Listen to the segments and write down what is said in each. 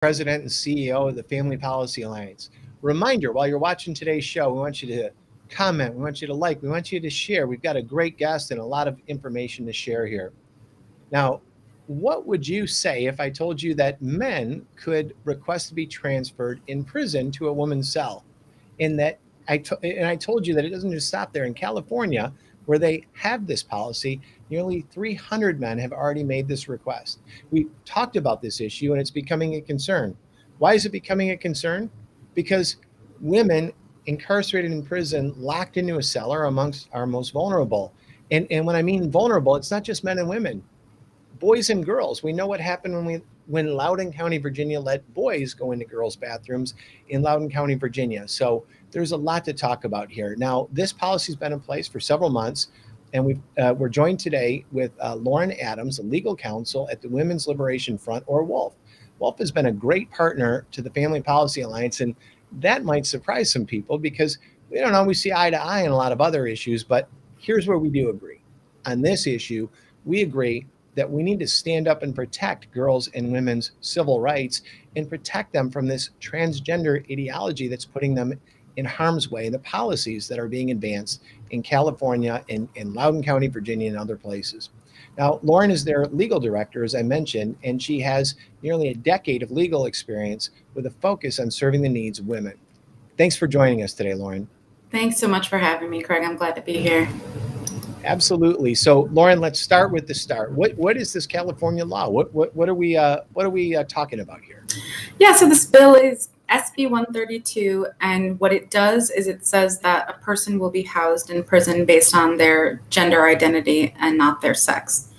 President and CEO of the Family Policy Alliance. Reminder, while you're watching today's show, we want you to comment, we want you to like, we want you to share. We've got a great guest and a lot of information to share here. Now, what would you say if I told you that men could request to be transferred in prison to a woman's cell? And that I told you that it doesn't just stop there. In California, where they have this policy, nearly 300 men have already made this request. We talked about this issue and it's becoming a concern. Why is it becoming a concern? Because women incarcerated in prison, locked into a cell, are amongst our most vulnerable. And when I mean vulnerable, it's not just men and women, boys and girls. We know what happened when Loudoun County, Virginia let boys go into girls' bathrooms in Loudoun County, Virginia. So there's a lot to talk about here. Now, this policy's been in place for several months, and we're joined today with Lauren Adams, a legal counsel at the Women's Liberation Front, or WOLF. WOLF has been a great partner to the Family Policy Alliance, and that might surprise some people because we don't always see eye to eye on a lot of other issues, but here's where we do agree. On this issue, we agree that we need to stand up and protect girls and women's civil rights and protect them from this transgender ideology that's putting them in harm's way, the policies that are being advanced in California, in Loudoun County, Virginia, and other places. Now, Lauren is their legal director, as I mentioned, and she has nearly a decade of legal experience with a focus on serving the needs of women. Thanks for joining us today, Lauren. Thanks so much for having me, Craig. I'm glad to be here. Absolutely. So, Lauren, let's start with the start. What is this California law? What are we talking about here? Yeah. So this bill is SB 132, and what it does is it says that a person will be housed in prison based on their gender identity and not their sex,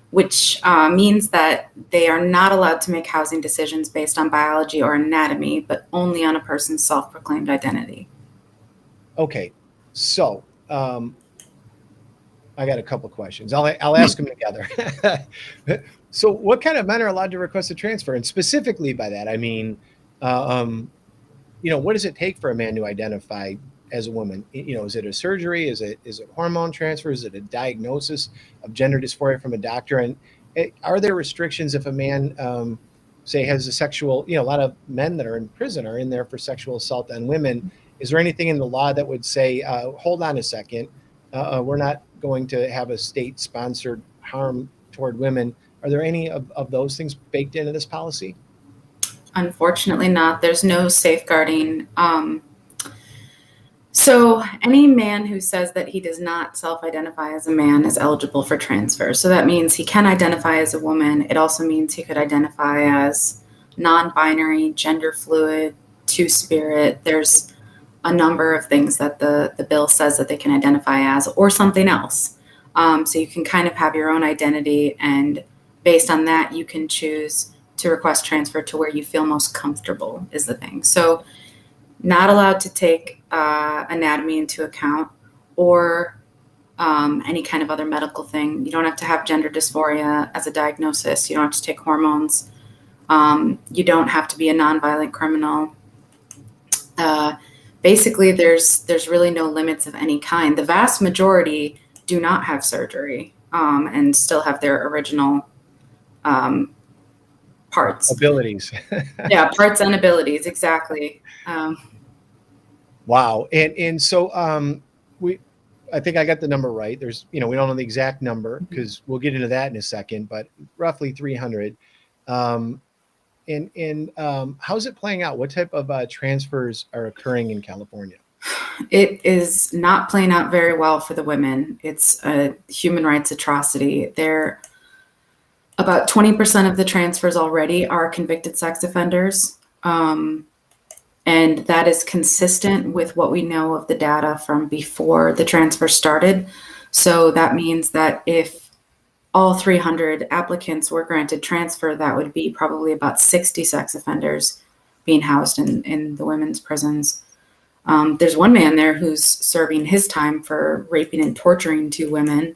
which means that they are not allowed to make housing decisions based on biology or anatomy, but only on a person's self-proclaimed identity. Okay. So, I got a couple of questions. I'll ask them together. So what kind of men are allowed to request a transfer? And specifically by that, I mean, what does it take for a man to identify as a woman? Is it a surgery? Is it hormone transfer? Is it a diagnosis of gender dysphoria from a doctor? And are there restrictions if a man, say, has a sexual, a lot of men that are in prison are in there for sexual assault on women. Is there anything in the law that would say, hold on a second, we're not going to have a state-sponsored harm toward women? Are there any of those things baked into this policy? Unfortunately not. There's no safeguarding. So any man who says that he does not self-identify as a man is eligible for transfer. So that means he can identify as a woman. It also means he could identify as non-binary, gender fluid, two-spirit. There's a number of things that the bill says that they can identify as, or something else. So you can kind of have your own identity, and based on that, you can choose to request transfer to where you feel most comfortable is the thing. So not allowed to take anatomy into account or any kind of other medical thing. You don't have to have gender dysphoria as a diagnosis. You don't have to take hormones. You don't have to be a nonviolent criminal. Basically, there's really no limits of any kind. The vast majority do not have surgery and still have their original parts. Abilities. Yeah, parts and abilities, exactly. Wow. And so I think I got the number right. There's, we don't know the exact number because we'll get into that in a second, but roughly 300. And how's it playing out? What type of transfers are occurring in California? It is not playing out very well for the women. It's a human rights atrocity. About 20% of the transfers already are convicted sex offenders. And that is consistent with what we know of the data from before the transfer started. So that means that if all 300 applicants were granted transfer, that would be probably about 60 sex offenders being housed in the women's prisons. There's one man there who's serving his time for raping and torturing 2 women.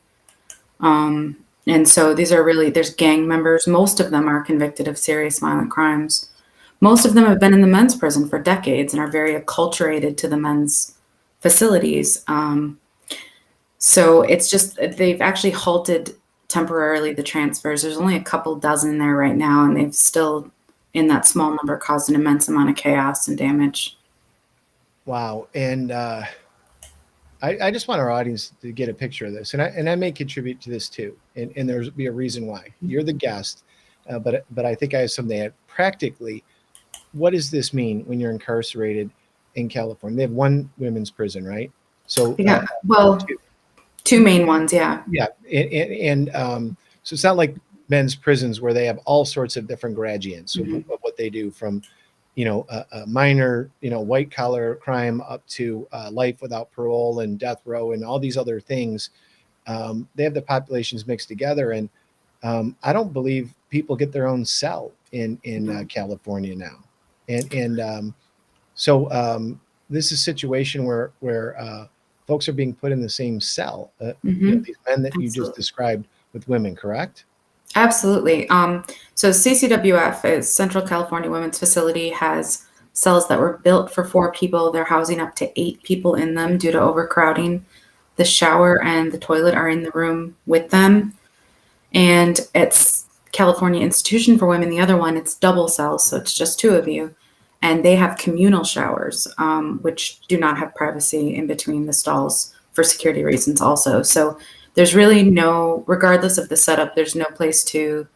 And so there's gang members. Most of them are convicted of serious violent crimes. Most of them have been in the men's prison for decades and are very acculturated to the men's facilities. So it's just, they've actually halted temporarily the transfers. There's only a couple dozen there right now, and they've still in that small number caused an immense amount of chaos and damage. Wow. And I just want our audience to get a picture of this, and I may contribute to this too, and there's be a reason why. You're the guest, but I think I have something to add. Practically, what does this mean when you're incarcerated in California? They have one women's prison, right? So Yeah, well, two main ones, yeah. yeah, and so it's not like men's prisons where they have all sorts of different gradients of what they do, from a minor, white collar crime up to life without parole and death row and all these other things. They have the populations mixed together, and I don't believe people get their own cell in California now, and so this is a situation where folks are being put in the same cell. These men that you just described with women, correct? Absolutely. So CCWF, is Central California Women's Facility, has cells that were built for 4 people. They're housing up to 8 people in them due to overcrowding. The shower and the toilet are in the room with them. And it's California Institution for Women, the other one, it's double cells, so it's just 2 of you. And they have communal showers, which do not have privacy in between the stalls for security reasons also. So there's really no, regardless of the setup, there's no place to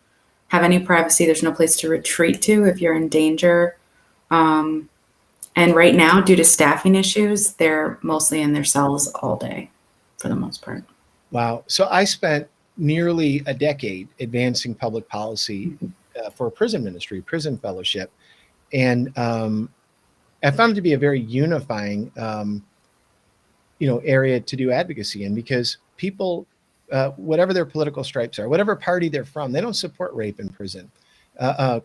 have any privacy. There's no place to retreat to if you're in danger. And right now, due to staffing issues, they're mostly in their cells all day for the most part. Wow. So I spent nearly a decade advancing public policy for a prison ministry, prison fellowship. And I found it to be a very unifying, area to do advocacy in, because people, whatever their political stripes are, whatever party they're from, they don't support rape in prison.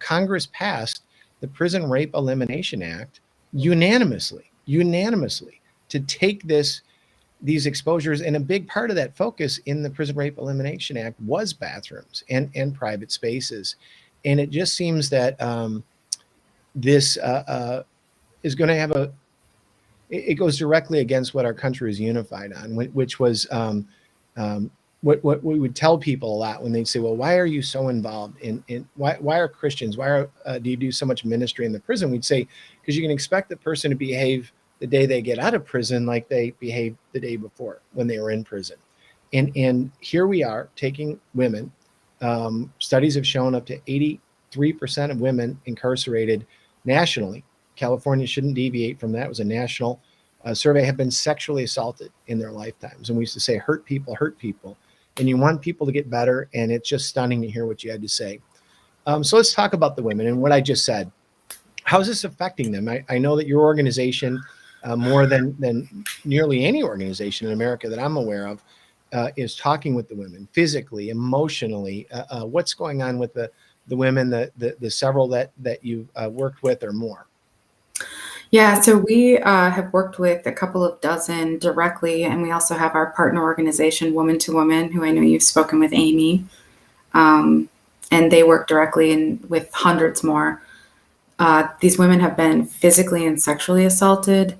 Congress passed the Prison Rape Elimination Act unanimously to take these exposures. And a big part of that focus in the Prison Rape Elimination Act was bathrooms and private spaces. And it just seems that this is going to have it goes directly against what our country is unified on, which was what we would tell people a lot when they'd say, well, why are you so involved in why are Christians, do you do so much ministry in the prison? We'd say, because you can expect the person to behave the day they get out of prison like they behaved the day before when they were in prison. And here we are taking women. Studies have shown up to 83% of women incarcerated nationally. California shouldn't deviate from that. It was a national survey, have been sexually assaulted in their lifetimes. And we used to say, hurt people. And you want people to get better. And it's just stunning to hear what you had to say. So let's talk about the women and what I just said. How is this affecting them? I know that your organization, more than nearly any organization in America that I'm aware of, is talking with the women physically, emotionally. What's going on with the women, the several that you've worked with or more? Yeah, so we have worked with a couple of dozen directly, and we also have our partner organization, Woman to Woman, who I know you've spoken with, Amy, and they work directly with hundreds more. These women have been physically and sexually assaulted.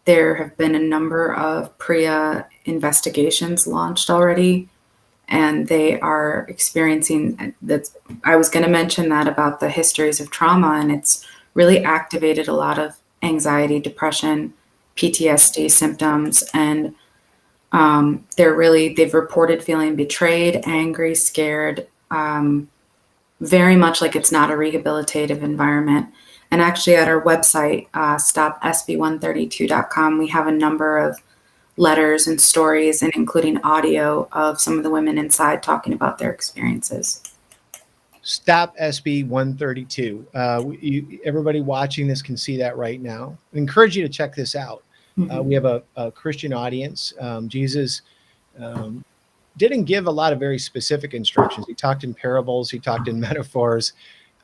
There have been a number of PREA investigations launched already, and they are experiencing that. I was going to mention that about the histories of trauma, and it's really activated a lot of anxiety, depression, PTSD symptoms, and they've reported feeling betrayed, angry, scared, very much like it's not a rehabilitative environment. And actually at our website, stopsb132.com, we have a number of letters and stories, and including audio of some of the women inside talking about their experiences. Stop SB 132. Everybody watching this can see that right now. I encourage you to check this out. We have a Christian audience. Jesus didn't give a lot of very specific instructions. He talked in parables. He talked in metaphors.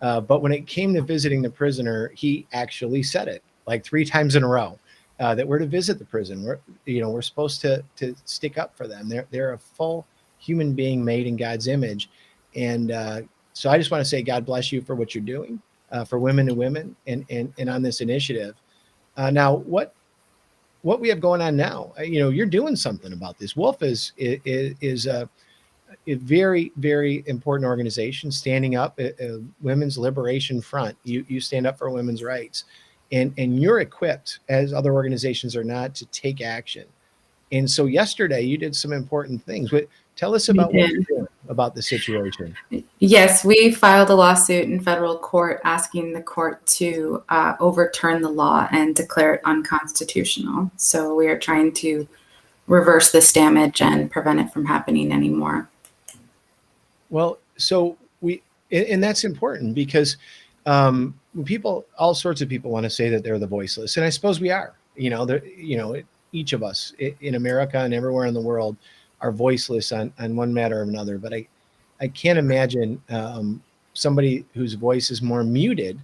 But when it came to visiting the prisoner, he actually said it like 3 times in a row, that we're to visit the prison. We're supposed to stick up for them. They're a full human being made in God's image. And so I just want to say, God bless you for what you're doing for Women to Women and on this initiative. Now, what we have going on now, you're doing something about this. Wolf is a very, very important organization standing up, a Women's Liberation Front. You stand up for women's rights, and you're equipped, as other organizations are not, to take action. And so yesterday you did some important things. Tell us We about what did. you're doing about the situation. Yes, we filed a lawsuit in federal court asking the court to overturn the law and declare it unconstitutional. So we are trying to reverse this damage and prevent it from happening anymore. Well, so and that's important because people, all sorts of people want to say that they're the voiceless, and I suppose we are. Each of us in America and everywhere in the world are voiceless on one matter or another. But I can't imagine somebody whose voice is more muted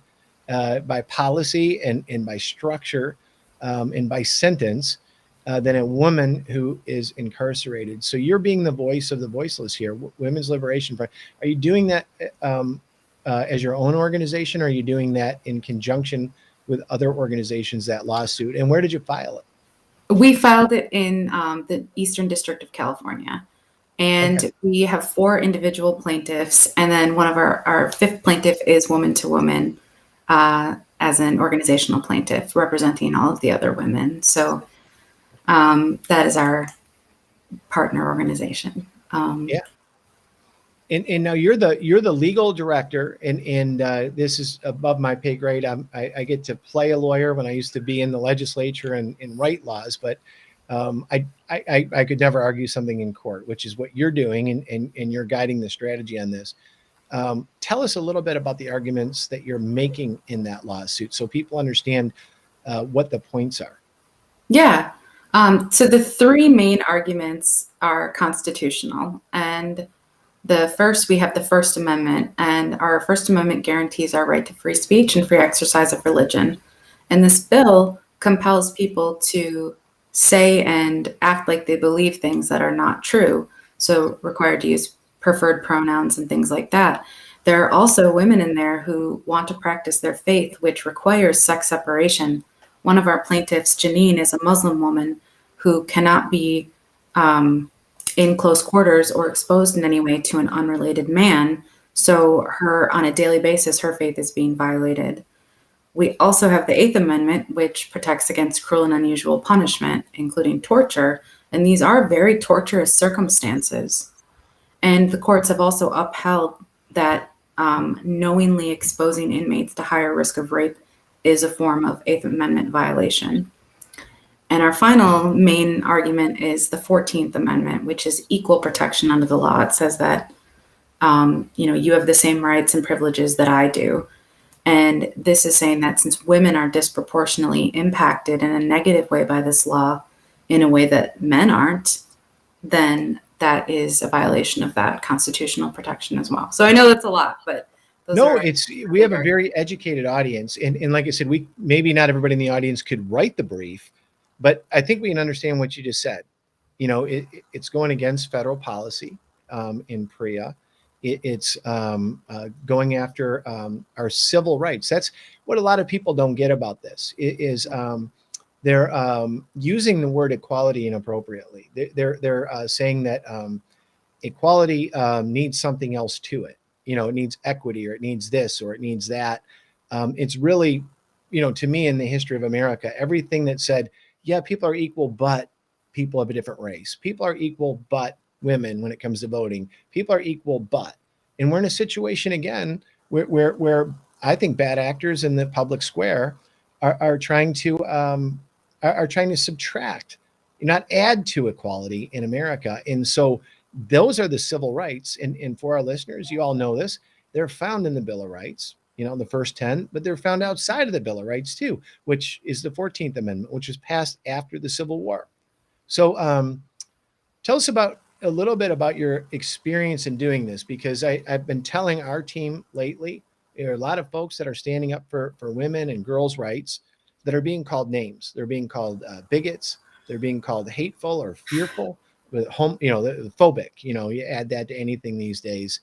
by policy and by structure and by sentence than a woman who is incarcerated. So you're being the voice of the voiceless here, Women's Liberation Front. Are you doing that as your own organization, or are you doing that in conjunction with other organizations, that lawsuit? And where did you file it? We filed it in the Eastern District of California. And Okay. we have 4 individual plaintiffs. And then one of our 5th plaintiff is Woman to Woman as an organizational plaintiff representing all of the other women. So that is our partner organization. Yeah. And now you're the legal director, and this is above my pay grade. I get to play a lawyer when I used to be in the legislature and write laws, but I could never argue something in court, which is what you're doing, and you're guiding the strategy on this. Tell us a little bit about the arguments that you're making in that lawsuit, so people understand what the points are. Yeah. So the 3 main arguments are constitutional. And the first, we have the First Amendment, and our First Amendment guarantees our right to free speech and free exercise of religion. And this bill compels people to say and act like they believe things that are not true. So required to use preferred pronouns and things like that. There are also women in there who want to practice their faith, which requires sex separation. One of our plaintiffs, Janine, is a Muslim woman who cannot be in close quarters or exposed in any way to an unrelated man. So on a daily basis, her faith is being violated. We also have the 8th Amendment, which protects against cruel and unusual punishment, including torture. And these are very torturous circumstances. And the courts have also upheld that knowingly exposing inmates to higher risk of rape is a form of 8th Amendment violation. And our final main argument is the 14th Amendment, which is equal protection under the law. It says that, you have the same rights and privileges that I do. And this is saying that since women are disproportionately impacted in a negative way by this law, in a way that men aren't, then that is a violation of that constitutional protection as well. So I know that's a lot, but We have a very educated audience. And like I said, maybe not everybody in the audience could write the brief, but I think we can understand what you just said. It's going against federal policy in PREA. It's going after our civil rights. That's what a lot of people don't get about this. They're using the word equality inappropriately. They're saying that equality needs something else to it. It needs equity, or it needs this, or it needs that. It's really, to me, in the history of America, everything that said, yeah, people are equal, but people of a different race. People are equal, but women, when it comes to voting, people are equal, but. And we're in a situation again where I think bad actors in the public square are trying to subtract, not add to equality in America. And so those are the civil rights. And for our listeners, you all know this, they're found in the Bill of Rights, the first 10, but they're found outside of the Bill of Rights too, which is the 14th Amendment, which was passed after the Civil War. So tell us a little bit about your experience in doing this, because I've been telling our team lately, there are a lot of folks that are standing up for women and girls' rights that are being called names. They're being called bigots. They're being called hateful or fearful, with the phobic. You add that to anything these days.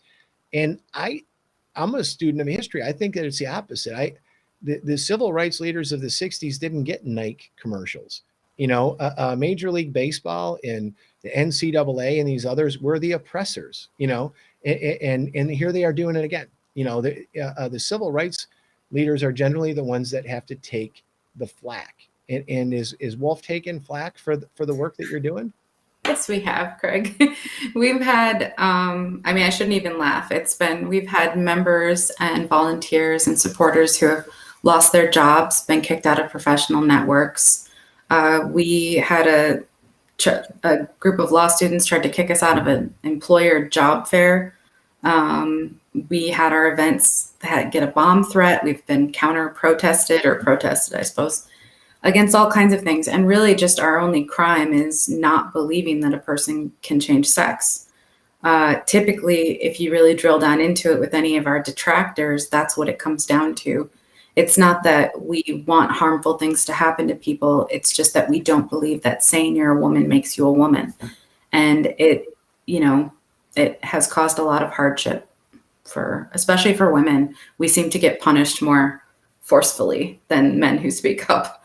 And I'm a student of history. I think that it's the opposite. The civil rights leaders of the 60s didn't get Nike commercials. Major League Baseball and the NCAA and these others were the oppressors, and here they are doing it again. The civil rights leaders are generally the ones that have to take the flack. And is Wolf taking flack for the work that you're doing? Yes, we have, Craig. We've had, I shouldn't even laugh. We've had members and volunteers and supporters who have lost their jobs, been kicked out of professional networks. We had a group of law students tried to kick us out of an employer job fair. We had our events that get a bomb threat. We've been protested, I suppose, against all kinds of things. And really just our only crime is not believing that a person can change sex. Typically, if you really drill down into it with any of our detractors, that's what it comes down to. It's not that we want harmful things to happen to people. It's just that we don't believe that saying you're a woman makes you a woman. And it has caused a lot of hardship especially for women. We seem to get punished more forcefully than men who speak up.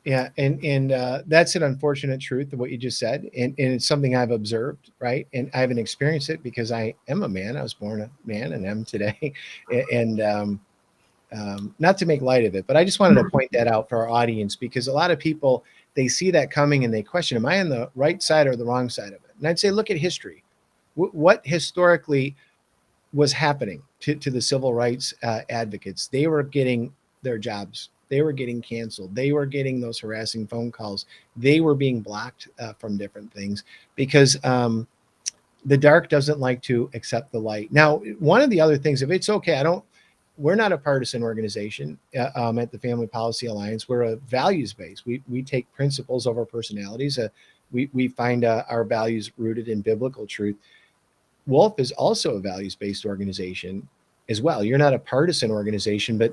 Yeah, and that's an unfortunate truth of what you just said, and it's something I've observed, right? And I haven't experienced it because I am a man. I was born a man and am today, and not to make light of it, but I just wanted to point that out for our audience, because a lot of people, they see that coming and they question, am I on the right side or the wrong side of it? And I'd say, look at history. What historically was happening to the civil rights advocates? They were getting their jobs. They were getting canceled. They were getting those harassing phone calls. They were being blocked from different things because the dark doesn't like to accept the light. Now, one of the other things, if it's okay, we're not a partisan organization at the Family Policy Alliance. We're a values-based. We take principles over personalities. We find our values rooted in biblical truth. Wolf is also a values-based organization as well. You're not a partisan organization, but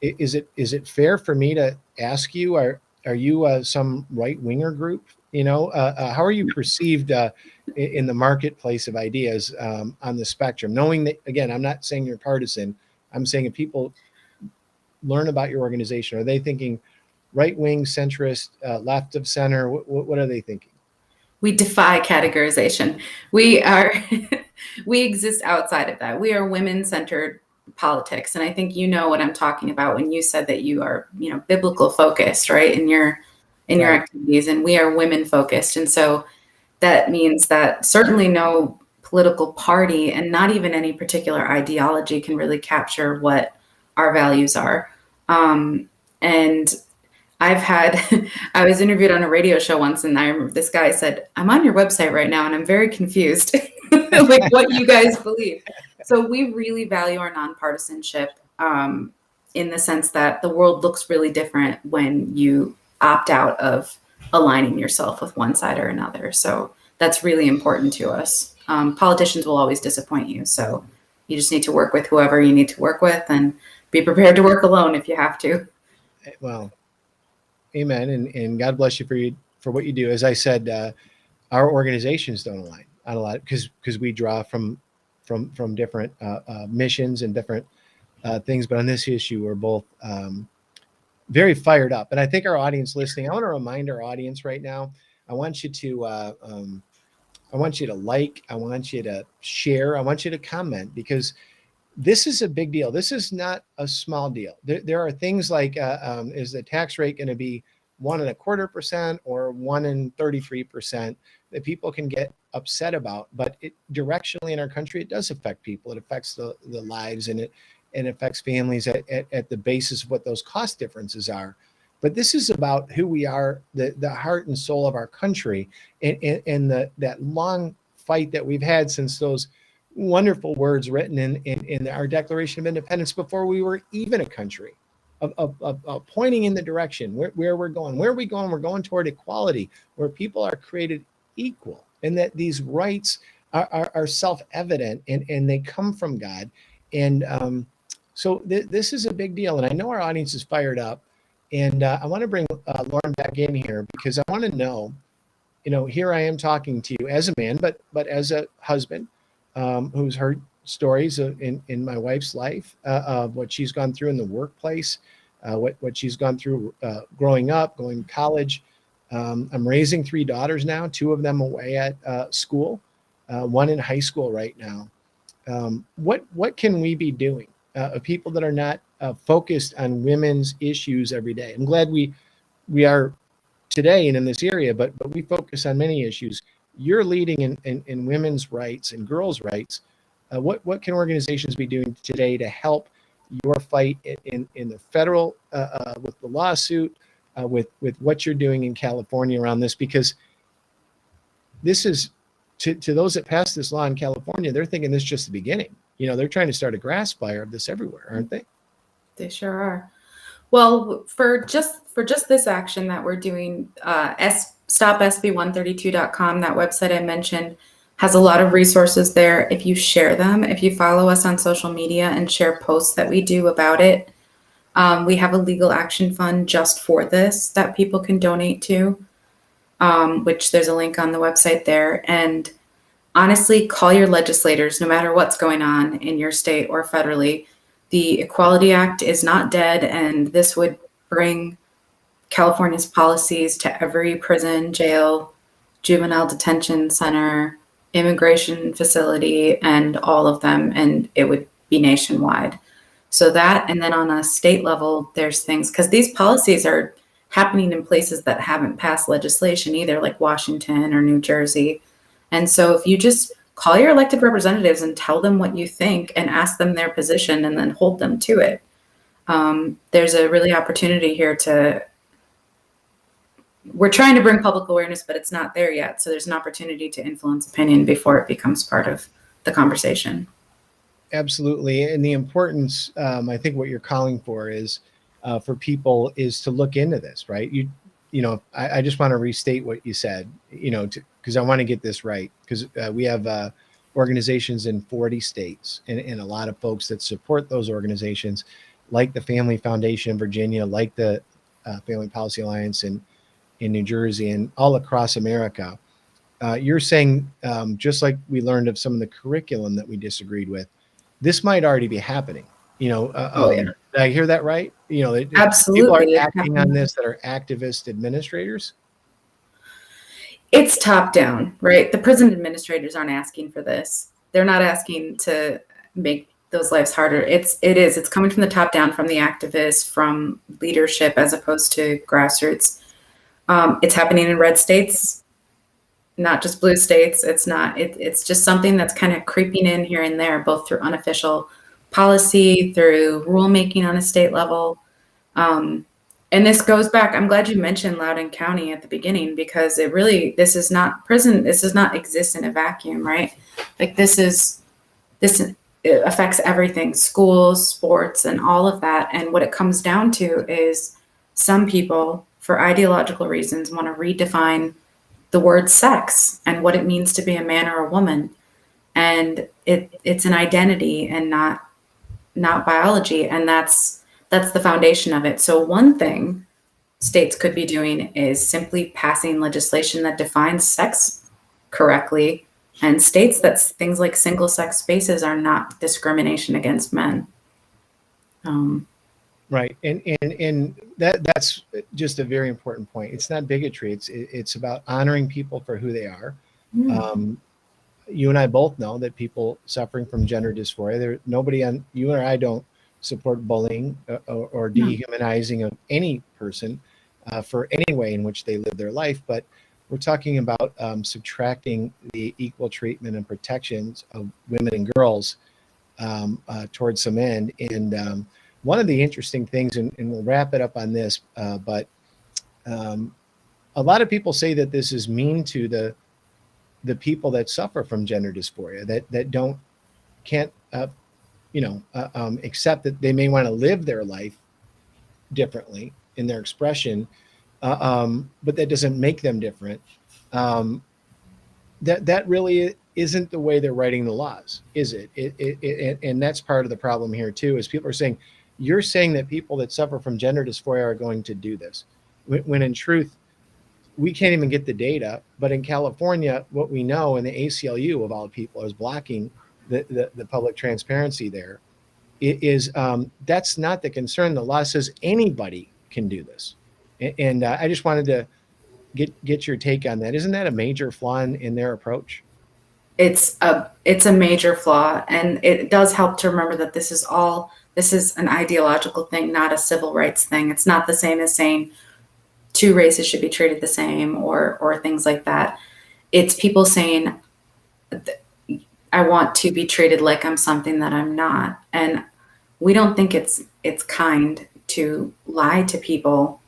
is it fair for me to ask you, are you some right-winger group? How are you perceived in the marketplace of ideas on the spectrum? Knowing that, again, I'm not saying you're partisan. I'm saying if people learn about your organization, are they thinking right-wing, centrist, left of center? What are they thinking? We defy categorization. We exist outside of that. We are women-centered politics. And I think you know what I'm talking about when you said that you are, biblical focused, right? In your activities, and we are women focused. And so that means that certainly no political party and not even any particular ideology can really capture what our values are. And I was interviewed on a radio show once, and I remember this guy said, I'm on your website right now and I'm very confused, like what you guys believe. So we really value our nonpartisanship in the sense that the world looks really different when you opt out of aligning yourself with one side or another. So that's really important to us. Politicians will always disappoint you. So you just need to work with whoever you need to work with and be prepared to work alone if you have to. Well, amen. And God bless you for what you do. As I said, our organizations don't align on a lot because we draw from different missions and different things. But on this issue, we're both very fired up. And I think our audience listening, I want to remind our audience right now, I want you to like, I want you to share, I want you to comment, because this is a big deal. This is not a small deal. There are things like, is the tax rate going to be 1.25% or 1.33% that people can get upset about? But directionally in our country, it does affect people. It affects the lives, and it affects families at the basis of what those cost differences are. But this is about who we are, the heart and soul of our country, and that long fight that we've had since those wonderful words written in our Declaration of Independence before we were even a country, of pointing in the direction where we're going. Where are we going? We're going toward equality, where people are created equal, and that these rights are self-evident and they come from God. And so this is a big deal. And I know our audience is fired up. And I want to bring Lauren back in here, because I want to know, here I am talking to you as a man, but as a husband who's heard stories in my wife's life of what she's gone through in the workplace, what she's gone through growing up, going to college, I'm raising 3 daughters now, 2 of them away at school, one in high school right now. What can we be doing? People that are not focused on women's issues every day. I'm glad we are today and in this area, but we focus on many issues. You're leading in women's rights and girls' rights. What can organizations be doing today to help your fight in the federal with the lawsuit, with what you're doing in California around this? Because this is to those that passed this law in California, they're thinking this is just the beginning. They're trying to start a grass fire of this everywhere, aren't they? They sure are. Well, for just this action that we're doing, stopsb132.com, that website I mentioned, has a lot of resources there. If you share them, if you follow us on social media and share posts that we do about it, we have a legal action fund just for this that people can donate to, which there's a link on the website there. And honestly, call your legislators, no matter what's going on in your state or federally. The Equality Act is not dead, and this would bring California's policies to every prison, jail, juvenile detention center, immigration facility, and all of them, and it would be nationwide. So that, and then on a state level, there's things, because these policies are happening in places that haven't passed legislation either, like Washington or New Jersey. And so if you just call your elected representatives and tell them what you think and ask them their position and then hold them to it, there's a really opportunity here we're trying to bring public awareness, but it's not there yet. So there's an opportunity to influence opinion before it becomes part of the conversation. Absolutely. And the importance, I think what you're calling for is for people is to look into this, right? I just want to restate what you said, because I want to get this right, because we have organizations in 40 states and a lot of folks that support those organizations, like the Family Foundation in Virginia, like the Family Policy Alliance in New Jersey, and all across America. You're saying, just like we learned of some of the curriculum that we disagreed with, this might already be happening. Yeah. Did I hear that right? Absolutely. People are acting on this that are activist administrators. It's top down, right? The prison administrators aren't asking for this. They're not asking to make those lives harder. It's coming from the top down, from the activists, from leadership, as opposed to grassroots. It's happening in red states, not just blue states. It's just something that's kind of creeping in here and there, both through unofficial policy, through rulemaking on a state level. And this goes back, I'm glad you mentioned Loudoun County at the beginning, because this is not prison. This does not exist in a vacuum, right? Like it affects everything, schools, sports, and all of that. And what it comes down to is some people, for ideological reasons, want to redefine the word sex and what it means to be a man or a woman. And it's an identity and not biology. And that's the foundation of it. So one thing states could be doing is simply passing legislation that defines sex correctly and states that things like single sex spaces are not discrimination against men. Right. And that's just a very important point. It's not bigotry. It's about honoring people for who they are. You and I both know that people suffering from gender dysphoria, you or I don't support bullying or dehumanizing of any person for any way in which they live their life. But we're talking about subtracting the equal treatment and protections of women and girls towards some end. And one of the interesting things, and we'll wrap it up on this, but a lot of people say that this is mean to the people that suffer from gender dysphoria, that can't accept that they may want to live their life differently in their expression, but that doesn't make them different. That really isn't the way they're writing the laws, is it? And that's part of the problem here too, is people are saying, you're saying that people that suffer from gender dysphoria are going to do this, when in truth, we can't even get the data. But in California, what we know, and the ACLU of all people is blocking the public transparency there, is that's not the concern. The law says anybody can do this. And I just wanted to get your take on that. Isn't that a major flaw in their approach? It's a major flaw, and it does help to remember that this is an ideological thing, not a civil rights thing. It's not the same as saying two races should be treated the same or things like that. It's people saying, I want to be treated like I'm something that I'm not. And we don't think it's kind to lie to people.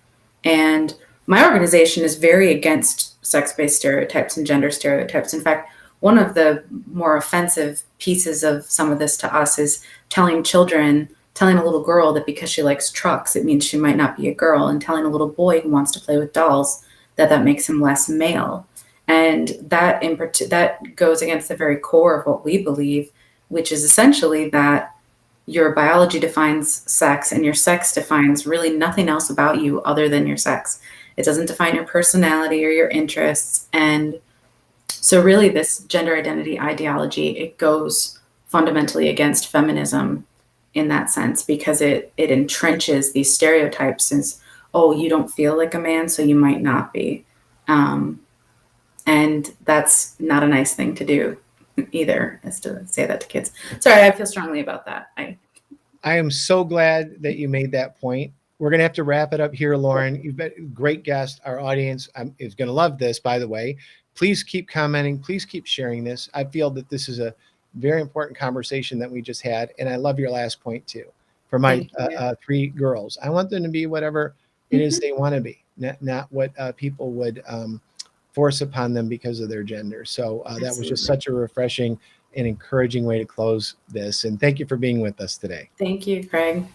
And my organization is very against sex-based stereotypes and gender stereotypes. In fact, one of the more offensive pieces of some of this to us is telling a little girl that because she likes trucks, it means she might not be a girl, and telling a little boy who wants to play with dolls that makes him less male. And that goes against the very core of what we believe, which is essentially that your biology defines sex and your sex defines really nothing else about you other than your sex. It doesn't define your personality or your interests. And so really this gender identity ideology, it goes fundamentally against feminism in that sense, because it entrenches these stereotypes as, oh, you don't feel like a man, so you might not be. And that's not a nice thing to do either, is to say that to kids. Sorry, I feel strongly about that. I am so glad that you made that point. We're going to have to wrap it up here, Lauren. You've been a great guest. Our audience is going to love this, by the way. Please keep commenting. Please keep sharing this. I feel that this is a very important conversation that we just had. And I love your last point, too. For my three girls, I want them to be whatever it is they want to be, not what people would force upon them because of their gender. So that was just such a refreshing and encouraging way to close this. And thank you for being with us today. Thank you, Craig.